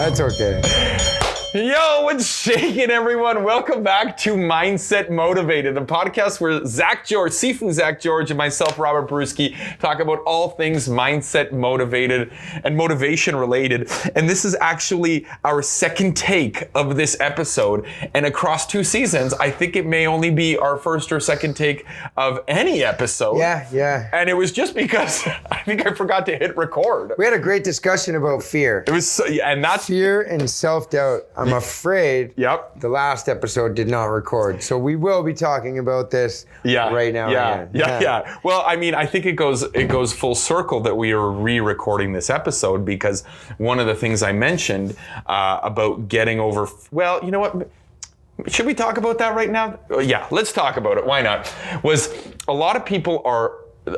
That's okay. Yo, what's shaking, everyone? Welcome back to Mindset Motivated, the podcast where Zack George, Sifu Zack George, and myself, Robert Bruski, talk about all things mindset motivated and motivation related. And this is actually our second take of this episode. And across 2 seasons, I think it may only be our first or second take of any episode. Yeah. And it was just because I think I forgot to hit record. We had a great discussion about fear. It was, and that's Fear and self-doubt. I'm afraid the last episode did not record. So we will be talking about this right now. Yeah. Well, I mean, I think it goes full circle that we are re-recording this episode because one of the things I mentioned about getting over, well, you know what? Should we talk about that right now? Yeah, let's talk about it. Why not? Was a lot of people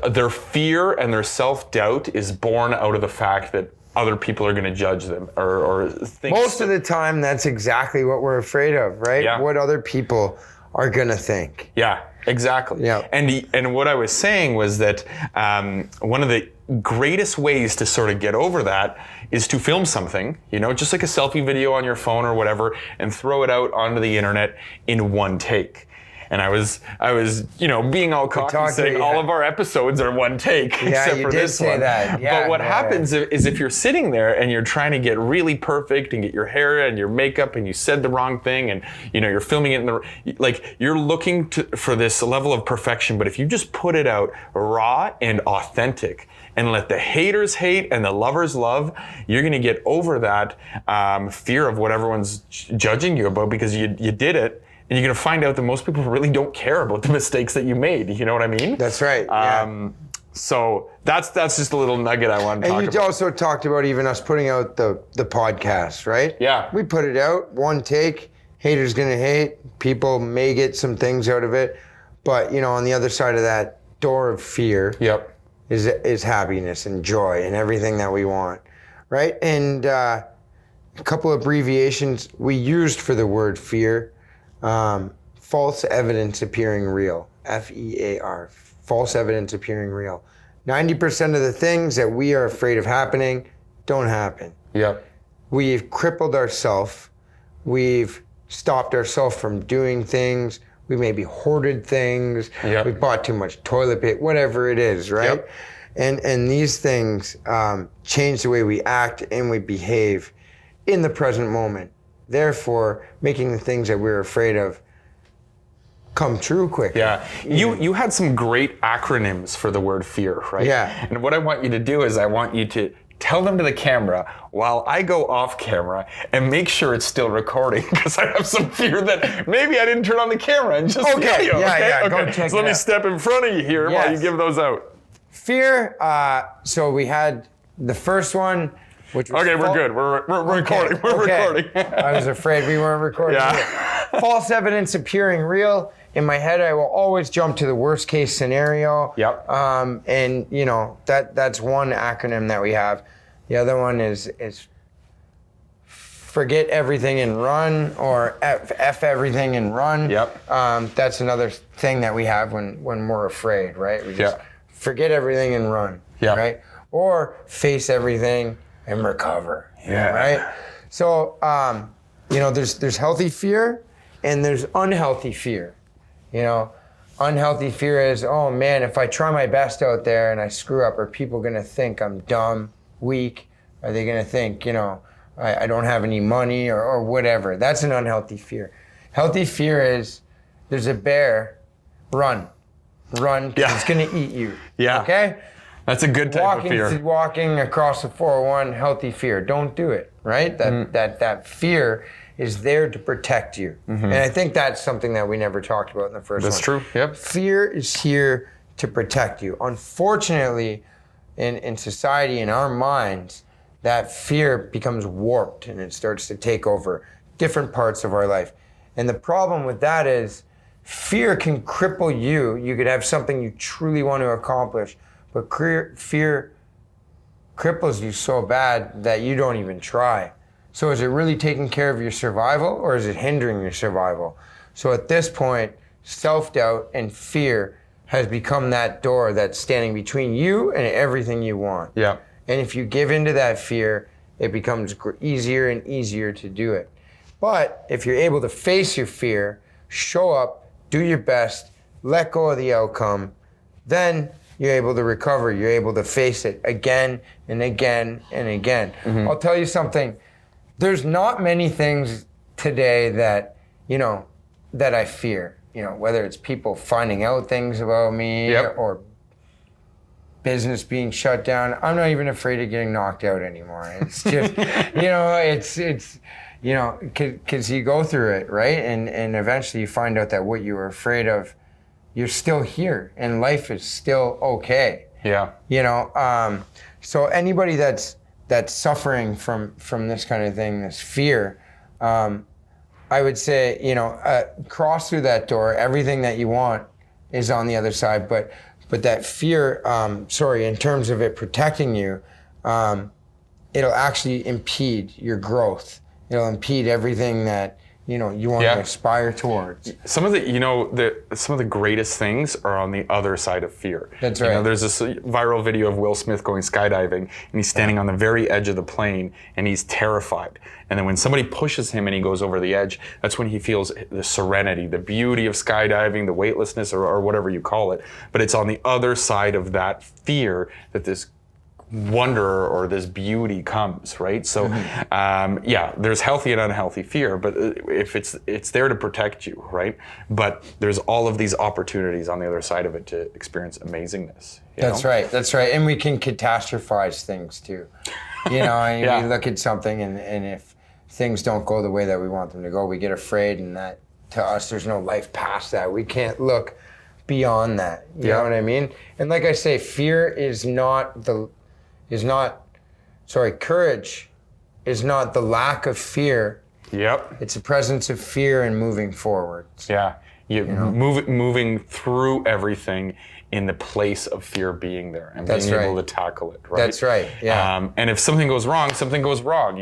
their fear and their self-doubt is born out of the fact that other people are going to judge them or think. Most of the time, that's exactly what we're afraid of, right? Yeah. What other people are going to think. Yeah, exactly. Yeah. And what I was saying was that one of the greatest ways to sort of get over that is to film something, just like a selfie video on your phone or whatever, and throw it out onto the internet in one take. And I was, being all cocky saying all of our episodes are one take, except for this one. That. Yeah, but what happens is if you're sitting there and you're trying to get really perfect and get your hair and your makeup and you said the wrong thing and you're filming it you're looking for this level of perfection. But if you just put it out raw and authentic and let the haters hate and the lovers love, you're going to get over that fear of what everyone's judging you about because you did it. And you're going to find out that most people really don't care about the mistakes that you made. You know what I mean? That's right. So that's just a little nugget I wanted to talk about. And you also talked about even us putting out the podcast, right? Yeah. We put it out, one take. Haters going to hate. People may get some things out of it. But, on the other side of that door of fear is happiness and joy and everything that we want, right? And a couple abbreviations we used for the word fear. False evidence appearing real, FEAR, false evidence appearing real. 90% of the things that we are afraid of happening don't happen. Yep. We've crippled ourselves. We've stopped ourselves from doing things. We maybe hoarded things. Yep. We bought too much toilet paper, whatever it is, right? Yep. And these things change the way we act and we behave in the present moment. Therefore, making the things that we're afraid of come true quicker. Yeah. You had some great acronyms for the word fear, right? Yeah. And what I want you to do is I want you to tell them to the camera while I go off camera and make sure it's still recording because I have some fear that maybe I didn't turn on the camera and just video. Yeah. Go Okay. check So let me step in front of you here while you give those out. Fear. So we had the first one. Which was we're good. We're recording. We're recording. I was afraid we weren't recording. Yeah. False evidence appearing real. In my head, I will always jump to the worst case scenario. Yep. And that's one acronym that we have. The other one is forget everything and run, or F everything and run. Yep. That's another thing that we have when we're afraid, right? We just forget everything and run. Yeah. Right. Or face everything and recover. Yeah. Right? So, there's healthy fear and there's unhealthy fear. Unhealthy fear is, oh man, if I try my best out there and I screw up, are people going to think I'm dumb, weak? Are they going to think, I don't have any money or whatever? That's an unhealthy fear. Healthy fear is, there's a bear, run, 'cause it's going to eat you. Yeah. Okay? That's a good type of fear. Walking across the 401, healthy fear. Don't do it, right? That fear is there to protect you. Mm-hmm. And I think that's something that we never talked about in the first one. That's true, yep. Fear is here to protect you. Unfortunately, in society, in our minds, that fear becomes warped and it starts to take over different parts of our life. And the problem with that is fear can cripple you. You could have something you truly want to accomplish, but fear cripples you so bad that you don't even try. So is it really taking care of your survival or is it hindering your survival? So at this point, self-doubt and fear has become that door that's standing between you and everything you want. Yeah. And if you give into that fear it becomes easier and easier to do it. But if you're able to face your fear, show up, do your best, let go of the outcome, then you're able to recover. You're able to face it again and again and again. Mm-hmm. I'll tell you something. There's not many things today that, that I fear. Whether it's people finding out things about me or business being shut down. I'm not even afraid of getting knocked out anymore. It's just, it's because you go through it, right? And eventually you find out that what you were afraid of, you're still here and life is still okay. Yeah. So anybody that's suffering from this kind of thing, this fear, I would say, cross through that door. Everything that you want is on the other side, but that fear, in terms of it protecting you, it'll actually impede your growth. It'll impede everything that you want to aspire towards. Some of the greatest things are on the other side of fear. That's right. There's this viral video of Will Smith going skydiving, and he's standing on the very edge of the plane, and he's terrified. And then when somebody pushes him and he goes over the edge, that's when he feels the serenity, the beauty of skydiving, the weightlessness, or whatever you call it. But it's on the other side of that fear that this wonder or this beauty comes, right? So, there's healthy and unhealthy fear, but if it's there to protect you, right? But there's all of these opportunities on the other side of it to experience amazingness. That's right. And we can catastrophize things too. We look at something and if things don't go the way that we want them to go, we get afraid, and that to us, there's no life past that. We can't look beyond that. You know what I mean? And like I say, fear courage is not the lack of fear. Yep. It's the presence of fear and moving forward. Yeah. Moving through everything in the place of fear being there and being able to tackle it, right? That's right, yeah. And if something goes wrong, something goes wrong,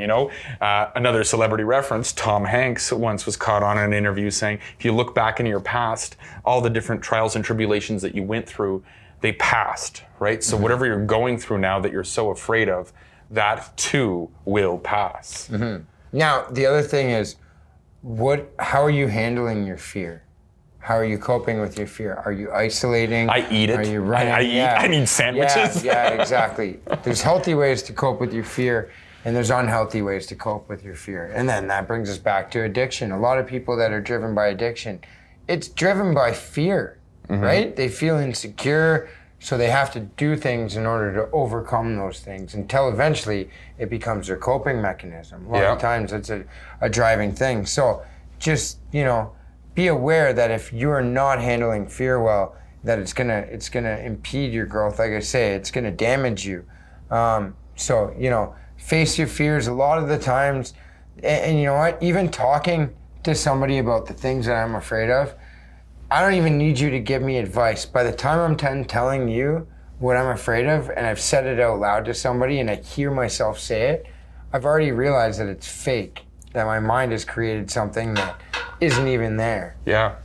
Another celebrity reference, Tom Hanks once was caught on an interview saying, if you look back into your past, all the different trials and tribulations that you went through, they passed, right? So whatever you're going through now that you're so afraid of, that too will pass. Mm-hmm. Now, the other thing is, how are you handling your fear? How are you coping with your fear? Are you isolating? I eat it. Are you running? I need sandwiches. Yeah, exactly. There's healthy ways to cope with your fear, and there's unhealthy ways to cope with your fear. And then that brings us back to addiction. A lot of people that are driven by addiction, it's driven by fear, right? They feel insecure, so they have to do things in order to overcome those things until eventually it becomes their coping mechanism. A lot of times it's a driving thing. So just, be aware that if you're not handling fear well, that it's gonna impede your growth. Like I say, it's gonna damage you. Face your fears a lot of the times. And you know what? Even talking to somebody about the things that I'm afraid of, I don't even need you to give me advice. By the time I'm telling you what I'm afraid of, and I've said it out loud to somebody and I hear myself say it, I've already realized that it's fake, that my mind has created something that isn't even there. Yeah.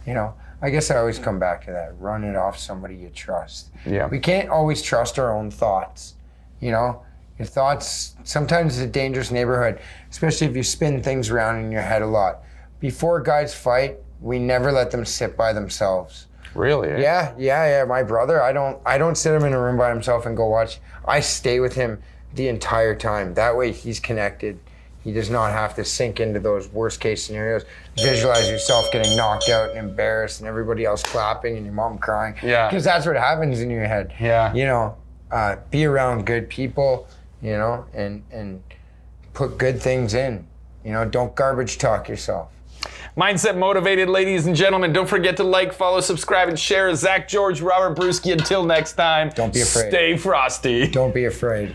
I guess I always come back to that. Run it off somebody you trust. Yeah. We can't always trust our own thoughts. Your thoughts, sometimes it's a dangerous neighborhood, especially if you spin things around in your head a lot. Before guys fight, we never let them sit by themselves. Really? Eh? Yeah. My brother, I don't sit him in a room by himself and go watch. I stay with him the entire time. That way he's connected. He does not have to sink into those worst case scenarios. Visualize yourself getting knocked out and embarrassed and everybody else clapping and your mom crying. Yeah. Because that's what happens in your head. Yeah. Be around good people, and put good things in. Don't garbage talk yourself. Mindset motivated, ladies and gentlemen. Don't forget to like, follow, subscribe, and share. Zack, George, Robert, Bruski. Until next time, don't be afraid. Stay frosty. Don't be afraid.